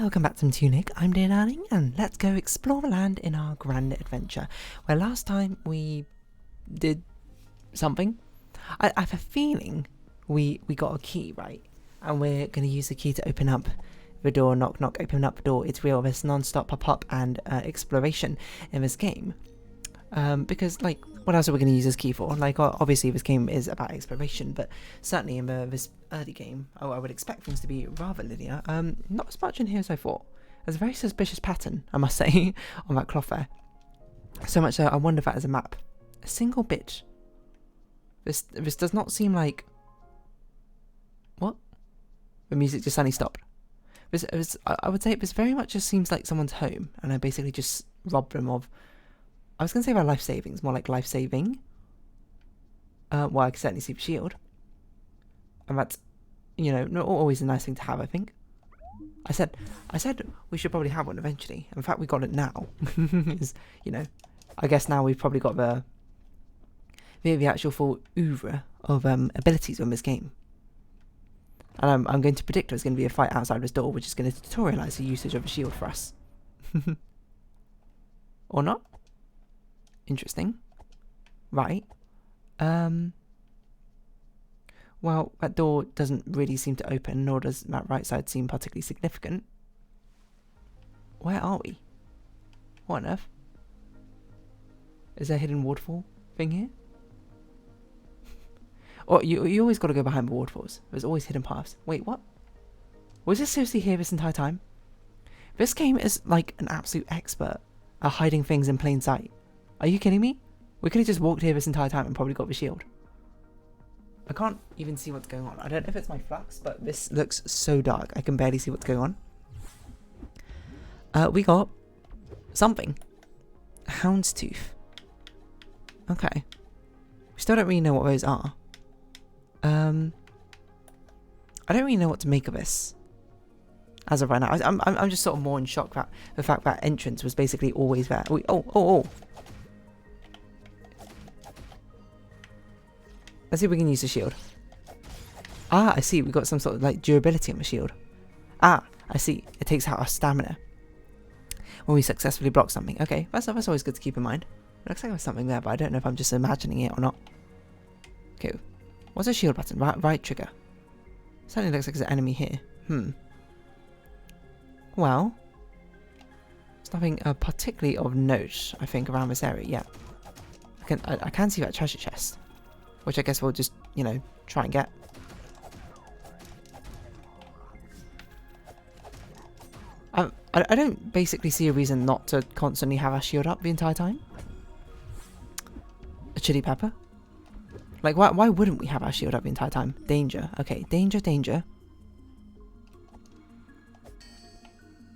Welcome back to Tunic. I'm dear darling, and let's go explore the land in our grand adventure. Where last time we did something. I have a feeling we got a key, right? And we're going to use the key to open up the door. Knock, knock, open up the door. It's real. There's non-stop pop-up and exploration in this game. Because, like, what else are we going to use this key for? Like, obviously this game is about exploration, but certainly in this early game, I would expect things to be rather linear. Not as much in here as I thought. There's a very suspicious pattern, I must say, on that cloth there. So much so, I wonder if that is a map. A single bit. This does not seem like... What? The music just suddenly stopped. I would say this very much just seems like someone's home, and I basically just robbed them of... I was going to say about life savings, more like life saving. Well, I can certainly see the shield. And that's, you know, not always a nice thing to have, I think. I said we should probably have one eventually. In fact, we got it now. Is, you know, I guess now we've probably got the actual full oeuvre of abilities on this game. And I'm going to predict there's going to be a fight outside this door, which is going to tutorialize the usage of a shield for us. Or not? Interesting. Right. Well, that door doesn't really seem to open, nor does that right side seem particularly significant. Where are we? What on earth? Is there a hidden waterfall thing here? Or you always got to go behind the waterfalls. There's always hidden paths. Wait, what? Was this seriously here this entire time? This game is like an absolute expert at hiding things in plain sight. Are you kidding me? We could have just walked here this entire time and probably got the shield. I can't even see what's going on. I don't know if it's my flux, but this looks so dark. I can barely see what's going on. We got something. Houndstooth. Okay. We still don't really know what those are. I don't really know what to make of this. As of right now, I'm just sort of more in shock that the fact that entrance was basically always there. Oh. Let's see if we can use the shield. Ah, I see. We've got some sort of like durability on the shield. Ah, I see. It takes out our stamina when we successfully block something. Okay, that's always good to keep in mind. It looks like there's something there, but I don't know if I'm just imagining it or not. Okay, what's the shield button? Right trigger. Certainly looks like there's an enemy here. Well, there's nothing particularly of note, I think, around this area. Yeah, I can see that treasure chest, which I guess we'll just, you know, try and get. I don't basically see a reason not to constantly have our shield up the entire time. A chili pepper? Like, why wouldn't we have our shield up the entire time? Danger. Okay, danger.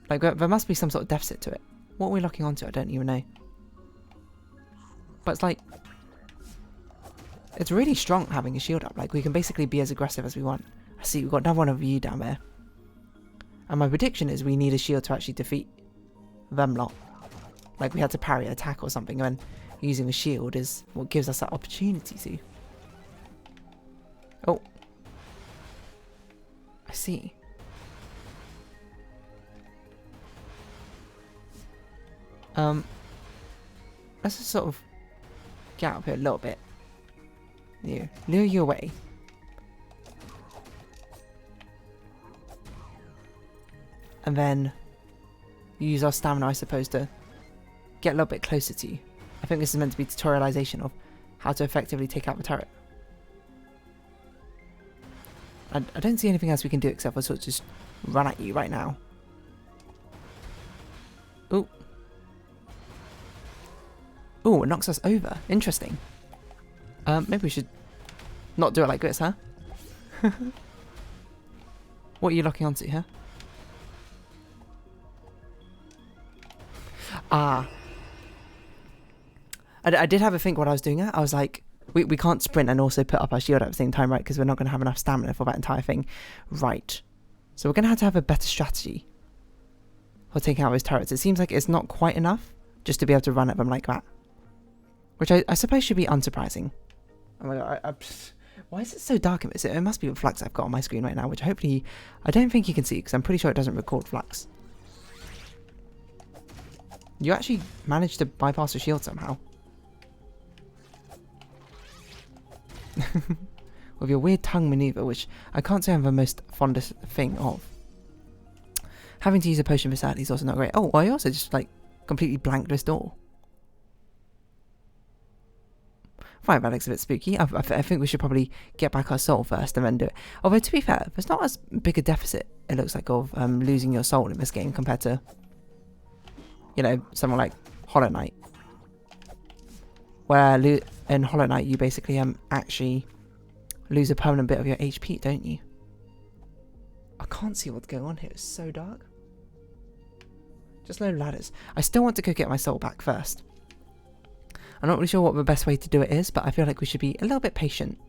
Like, there must be some sort of deficit to it. What are we locking onto? I don't even know. But it's like... It's really strong having a shield up. Like, we can basically be as aggressive as we want. I see, we've got another one of you down there. And my prediction is we need a shield to actually defeat them lot. Like, we had to parry an attack or something, and using a shield is what gives us that opportunity to. Oh. I see. Let's just sort of get up here a little bit. Lure you away. And then use our stamina, I suppose, to get a little bit closer to you. I think this is meant to be tutorialization of how to effectively take out the turret. I don't see anything else we can do except for sort of just run at you right now. Ooh. Ooh, it knocks us over. Interesting. Maybe we should not do it like this, huh? What are you locking onto, huh? Ah. I did have a think what I was doing it. I was like, we can't sprint and also put up our shield at the same time, right? Because we're not going to have enough stamina for that entire thing. Right. So we're going to have a better strategy for taking out those turrets. It seems like it's not quite enough just to be able to run at them like that. Which I suppose should be unsurprising. Oh my god, why is it so dark in this? It must be the flux I've got on my screen right now, which hopefully I don't think you can see because I'm pretty sure it doesn't record flux. You actually managed to bypass the shield somehow. With your weird tongue maneuver, which I can't say I'm the most fondest thing of. Having to use a potion for sadly is also not great. Oh, I also just like completely blanked this door. Fire Balic's a bit spooky. I think we should probably get back our soul first and then do it. Although, to be fair, there's not as big a deficit, it looks like, of losing your soul in this game compared to, you know, someone like Hollow Knight. Where in Hollow Knight, you basically actually lose a permanent bit of your HP, don't you? I can't see what's going on here. It's so dark. Just low ladders. I still want to go get my soul back first. I'm not really sure what the best way to do it is, but I feel like we should be a little bit patient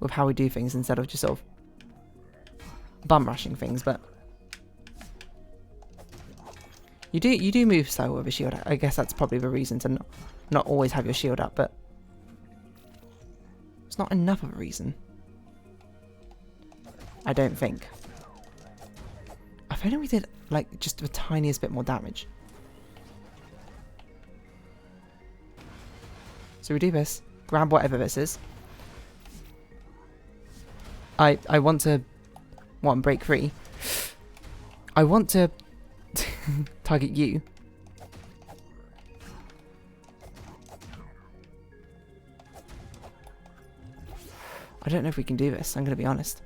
with how we do things instead of just sort of bum rushing things. But you do move slow with a shield. I guess that's probably the reason to not always have your shield up, but it's not enough of a reason. I don't think. If only we did like just the tiniest bit more damage. So we do this, grab whatever this is. I want to break free. I want to target you. I don't know if we can do this, I'm going to be honest.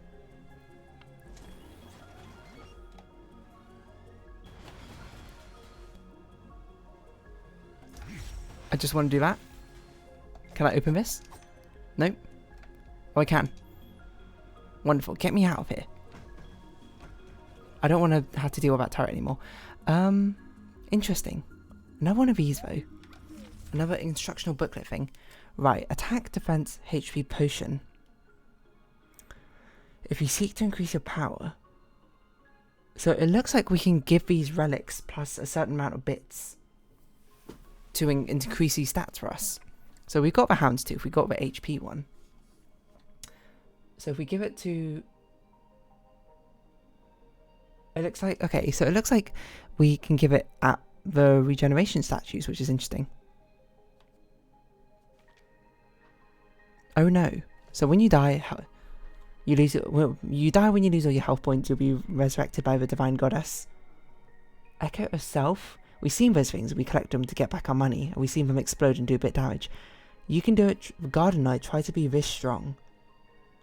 I just want to do that. Can I open this? Nope. Oh, I can. Wonderful. Get me out of here. I don't want to have to deal with that turret anymore. Interesting. Another one of these, though. Another instructional booklet thing. Right. Attack, defense, HP potion. If you seek to increase your power. So it looks like we can give these relics plus a certain amount of bits to increase these stats for us. So we got the Houndstooth, we got the HP one. So if we give it to... It looks like... Okay, so it looks like we can give it at the regeneration statues, which is interesting. Oh no. So when you die... You lose... Well, you die when you lose all your health points. You'll be resurrected by the Divine Goddess. Echo of Self. We've seen those things. We collect them to get back our money. And we've seen them explode and do a bit of damage. You can do it. Garden Knight, try to be this strong.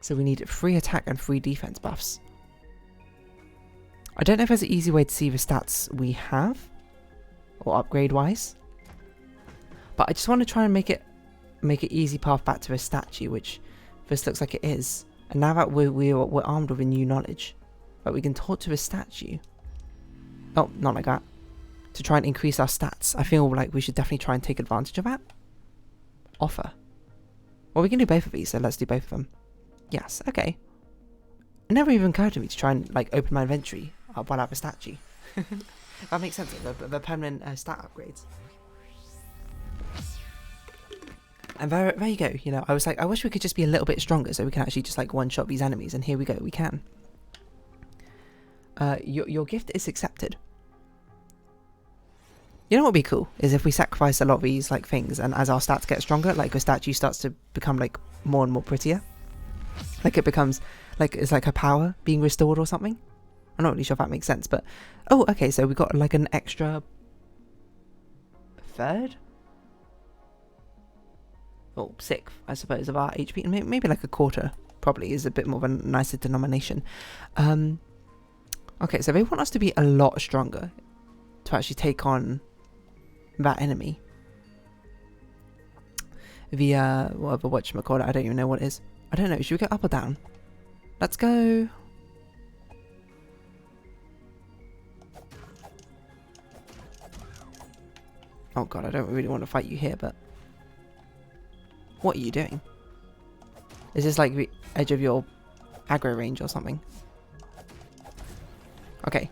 So we need 3 attack and 3 defense buffs. I don't know if there's an easy way to see the stats we have. Or upgrade wise. But I just want to try and make it an easy path back to a statue. Which this looks like it is. And now that we're armed with a new knowledge. But we can talk to a statue. Oh, not like that. To try and increase our stats. I feel like we should definitely try and take advantage of that. Offer. Well, we can do both of these, so let's do both of them. Yes, okay. It never even occurred to me to try and like open my inventory while I have a statue. That makes sense, the permanent stat upgrades. And there you go, you know, I was like, I wish we could just be a little bit stronger so we can actually just like one-shot these enemies, and here we go, we can. Your gift is accepted. You know what would be cool is if we sacrifice a lot of these like things, and as our stats get stronger, like the statue starts to become like more and more prettier. Like it becomes like it's like her power being restored or something. I'm not really sure if that makes sense, but oh, okay, so we got like an extra third, or sixth, I suppose, of our HP, and maybe like a quarter. Probably is a bit more of a nicer denomination. Okay, so they want us to be a lot stronger to actually take on that enemy. The whatever whatchamacallit, I don't even know what it is. I don't know, should we go up or down? Let's go. Oh god, I don't really want to fight you here, but what are you doing? Is this like the edge of your aggro range or something? Okay.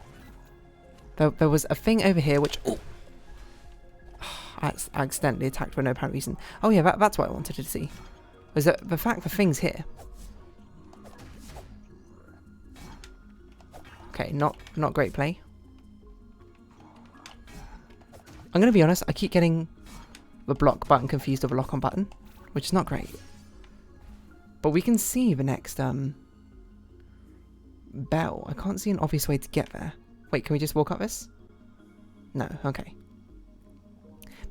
There was a thing over here which... Oh! I accidentally attacked for no apparent reason. Oh yeah, that's what I wanted to see. Was that the fact the thing's here. Okay, not great play. I'm going to be honest, I keep getting the block button confused with a lock on button, which is not great. But we can see the next bell. I can't see an obvious way to get there. Wait, can we just walk up this? No, okay.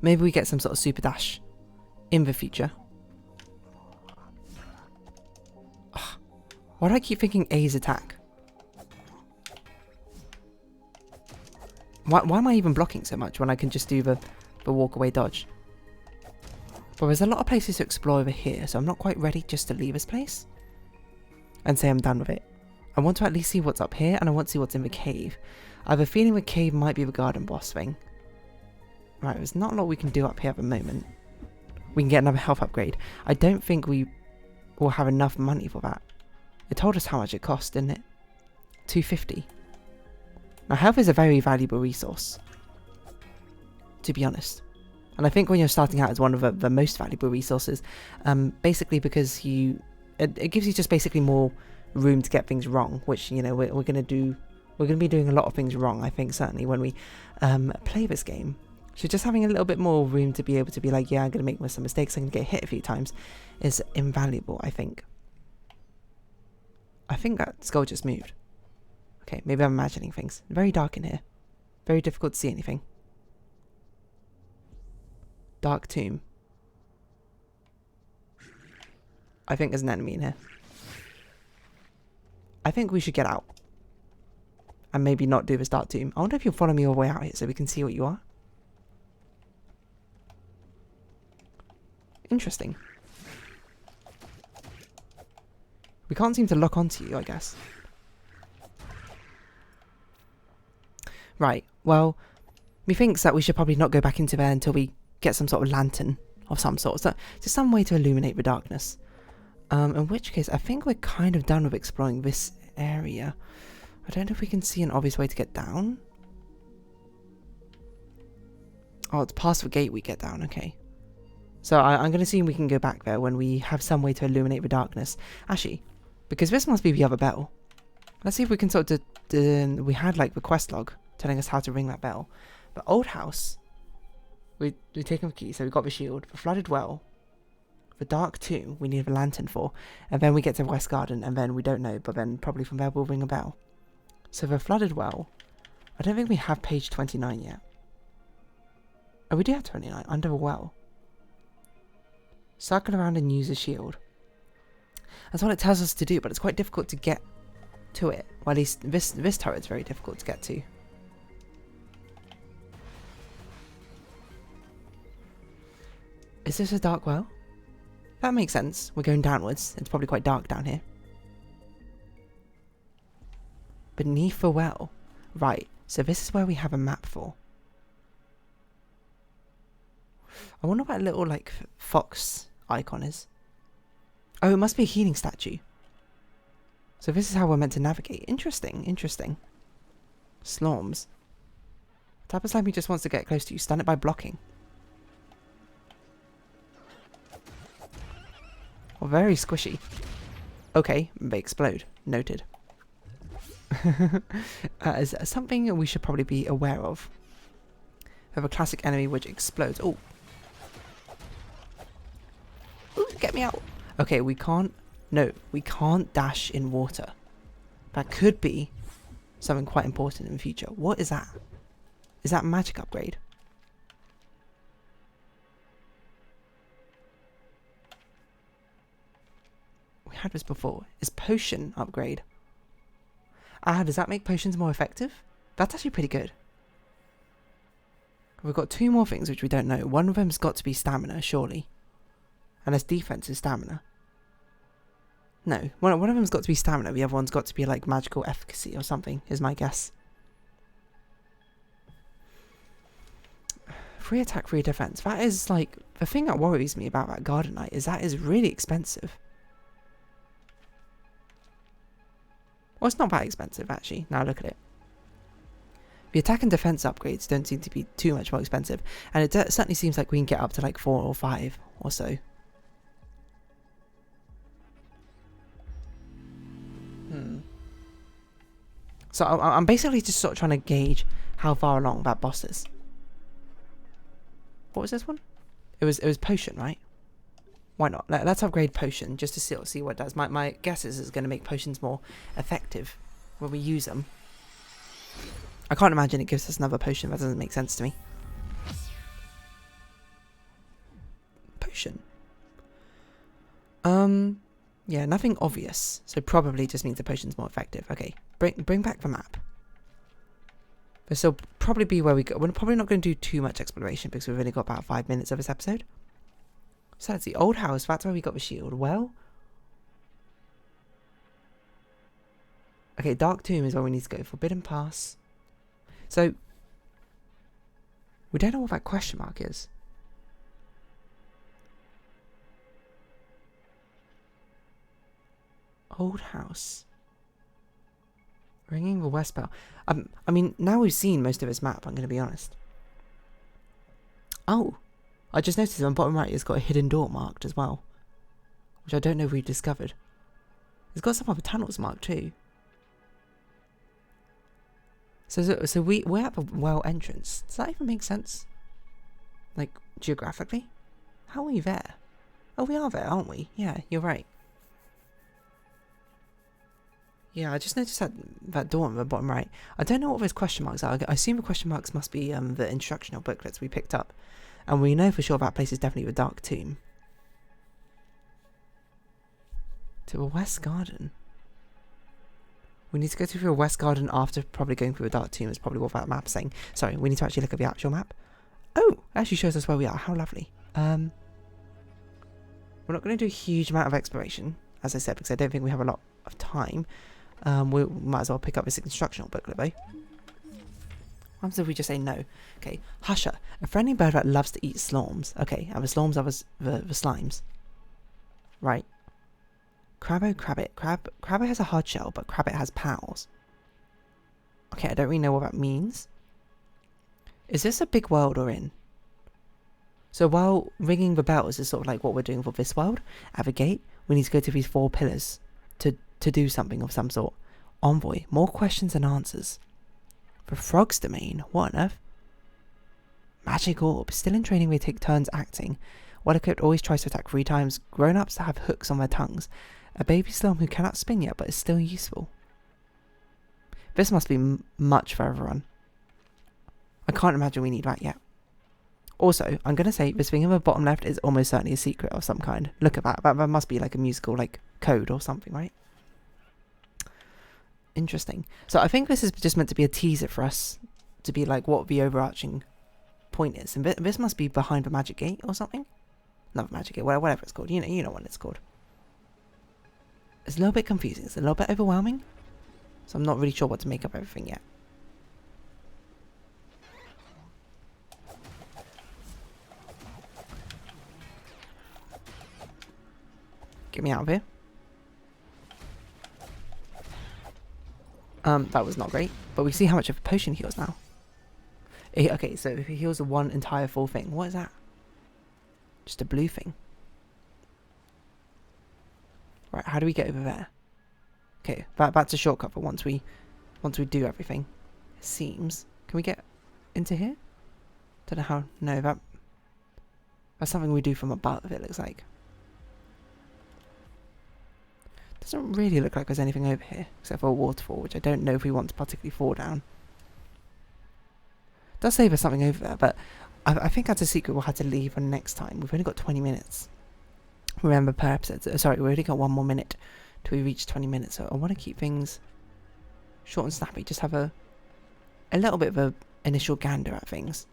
Maybe we get some sort of super dash in the future. Ugh. Why do I keep thinking A's attack? Why am I even blocking so much when I can just do the walk away dodge? But there's a lot of places to explore over here, so I'm not quite ready just to leave this place and say I'm done with it. I want to at least see what's up here, and I want to see what's in the cave. I have a feeling the cave might be the garden boss thing. Right, there's not a lot we can do up here at the moment. We can get another health upgrade. I don't think we will have enough money for that. It told us how much it cost, didn't it? 250. Now, health is a very valuable resource, to be honest. And I think when you're starting out, it's one of the most valuable resources, basically because it gives you just basically more room to get things wrong, which, you know, we're going to be doing a lot of things wrong, I think, certainly when we play this game. So just having a little bit more room to be able to be like, yeah, I'm going to make some mistakes, I'm going to get hit a few times, is invaluable, I think. I think that skull just moved. Okay, maybe I'm imagining things. Very dark in here. Very difficult to see anything. Dark tomb. I think there's an enemy in here. I think we should get out. And maybe not do this dark tomb. I wonder if you'll follow me all the way out here so we can see what you are. Interesting. We can't seem to lock onto you, I guess. Right, well, methinks that we should probably not go back into there until we get some sort of lantern of some sort. So just some way to illuminate the darkness. In which case, I think we're kind of done with exploring this area. I don't know if we can see an obvious way to get down. Oh, it's past the gate we get down, okay. So I'm going to see if we can go back there when we have some way to illuminate the darkness. Actually, because this must be the other bell. Let's see if we can sort of... we had like the quest log telling us how to ring that bell. But old house, we've taken the key, so we've got the shield. The flooded well, the dark tomb, we need a lantern for. And then we get to West Garden, and then we don't know, but then probably from there we'll ring a bell. So the flooded well, I don't think we have page 29 yet. Oh, we do have 29, under a well. Circle around and use a shield. That's what it tells us to do, but it's quite difficult to get to it. Well, at least this turret's very difficult to get to. Is this a dark well? That makes sense. We're going downwards. It's probably quite dark down here. Beneath the well. Right, so this is where we have a map for. I wonder what that little, like, fox icon is. Oh, it must be a healing statue. So this is how we're meant to navigate. Interesting, interesting. Slorms. The type of slime he just wants to get close to you. Stun it by blocking. Oh, very squishy. Okay, they explode. Noted. Is something we should probably be aware of. We have a classic enemy which explodes. Oh. Ooh, get me out. Okay, we can't... No, we can't dash in water. That could be something quite important in the future. What is that? Is that a magic upgrade? We had this before. Is potion upgrade? Ah, does that make potions more effective? That's actually pretty good. We've got two more things which we don't know. One of them's got to be stamina, surely. Unless defense is stamina. No, one of them's got to be stamina. The other one's got to be like magical efficacy or something, is my guess. Free attack, free defense. That is like... The thing that worries me about that Garden Knight is that is really expensive. Well, it's not that expensive, actually. Now look at it. The attack and defense upgrades don't seem to be too much more expensive. And it certainly seems like we can get up to like 4 or 5 or so. So I'm basically just sort of trying to gauge how far along that boss is. What was this one? It was potion, right? Why not? Let's upgrade potion just to see what it does. My guess is it's going to make potions more effective when we use them. I can't imagine it gives us another potion. That doesn't make sense to me. Potion. Yeah, nothing obvious. So probably just means the potion's more effective. Okay, bring back the map. This will probably be where we go. We're probably not going to do too much exploration because we've only got about 5 minutes of this episode. So that's the old house. That's where we got the shield. Well, okay, Dark Tomb is where we need to go. Forbidden Pass. So we don't know what that question mark is. Old house. Ringing the West Bell. I mean, now we've seen most of his map, I'm going to be honest. Oh, I just noticed on the bottom right it's got a hidden door marked as well, which I don't know if we discovered. It's got some other tunnels marked too. So we're at the well entrance. Does that even make sense? Like, geographically? How are we there? Oh, we are there, aren't we? Yeah, you're right. Yeah, I just noticed that door on the bottom right. I don't know what those question marks are. I assume the question marks must be the instructional booklets we picked up. And we know for sure that place is definitely the Dark Tomb. To the West Garden. We need to go through the West Garden after probably going through the Dark Tomb. Is probably what that map's saying. Sorry, we need to actually look at the actual map. Oh, it actually shows us where we are. How lovely. We're not going to do a huge amount of exploration, as I said, because I don't think we have a lot of time. We might as well pick up this instructional booklet, though. What happens if we just say no? Okay, Husher, a friendly bird that loves to eat slorms. Okay, and the slorms are the slimes. Right. Crabbo, Crabbit. Crabbo has a hard shell, but Crabbit has pals. Okay, I don't really know what that means. Is this a big world we're in? So while ringing the bells is sort of like what we're doing for this world, at the gate, we need to go to these 4 pillars to do something of some sort. Envoy, more questions than answers. The frog's domain, what on earth? Magic orb, still in training they take turns acting. Well equipped always tries to attack 3 times. Grown-ups that have hooks on their tongues. A baby slime who cannot spin yet but is still useful. This must be much further on. I can't imagine we need that yet. Also, I'm going to say this thing in the bottom left is almost certainly a secret of some kind. Look at that. That must be like a musical like code or something, right? Interesting. So I think this is just meant to be a teaser for us to be like what the overarching point is. And this must be behind the magic gate or something. Not the magic gate, whatever it's called. You know what it's called. It's a little bit confusing. It's a little bit overwhelming. So I'm not really sure what to make of everything yet. Get me out of here. That was not great, but we see how much of a potion heals now. Okay, so if it heals the one entire full thing, what is that? Just a blue thing. Right, how do we get over there? Okay, that's a shortcut for once we do everything. It seems. Can we get into here? Don't know how. No, that's something we do from above. It looks like. Doesn't really look like there's anything over here except for a waterfall, which I don't know if we want to particularly fall down. Does say there's something over there, but I think that's a secret we'll have to leave for next time. We've only got 20 minutes. Remember per episode. Sorry, we've only got 1 more minute till we reach 20 minutes. So I want to keep things short and snappy. Just have a little bit of a initial gander at things.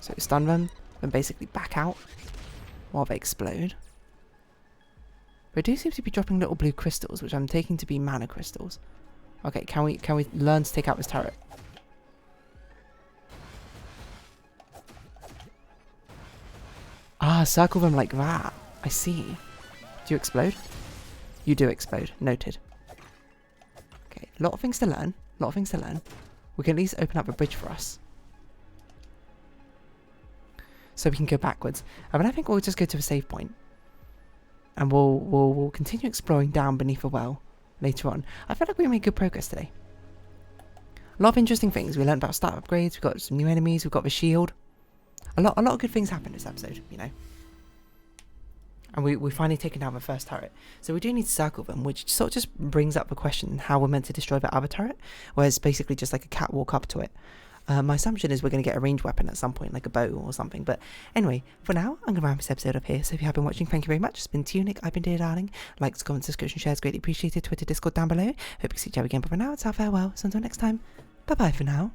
So stun them. And basically back out while they explode. They do seem to be dropping little blue crystals, which I'm taking to be mana crystals. Okay, can we learn to take out this turret? Ah, circle them like that. I see. Do you explode? You do explode. Noted. Okay, a lot of things to learn. We can at least open up a bridge for us. So we can go backwards. But I think we'll just go to a save point. And we'll continue exploring down beneath the well later on. I feel like we made good progress today. A lot of interesting things. We learned about stat upgrades. We got some new enemies. We've got the shield. A lot of good things happened this episode, you know. And we finally taken down the first turret. So we do need to circle them, which sort of just brings up the question how we're meant to destroy the other turret, where it's basically just like a catwalk up to it. My assumption is we're going to get a ranged weapon at some point, like a bow or something. But anyway, for now, I'm going to round this episode up here. So if you have been watching, thank you very much. It's been Tunic. I've been Dear Darling. Likes, comments, subscription, shares, greatly appreciated. Twitter, Discord down below. Hope you see you again. But for now, it's our farewell. So until next time, bye-bye for now.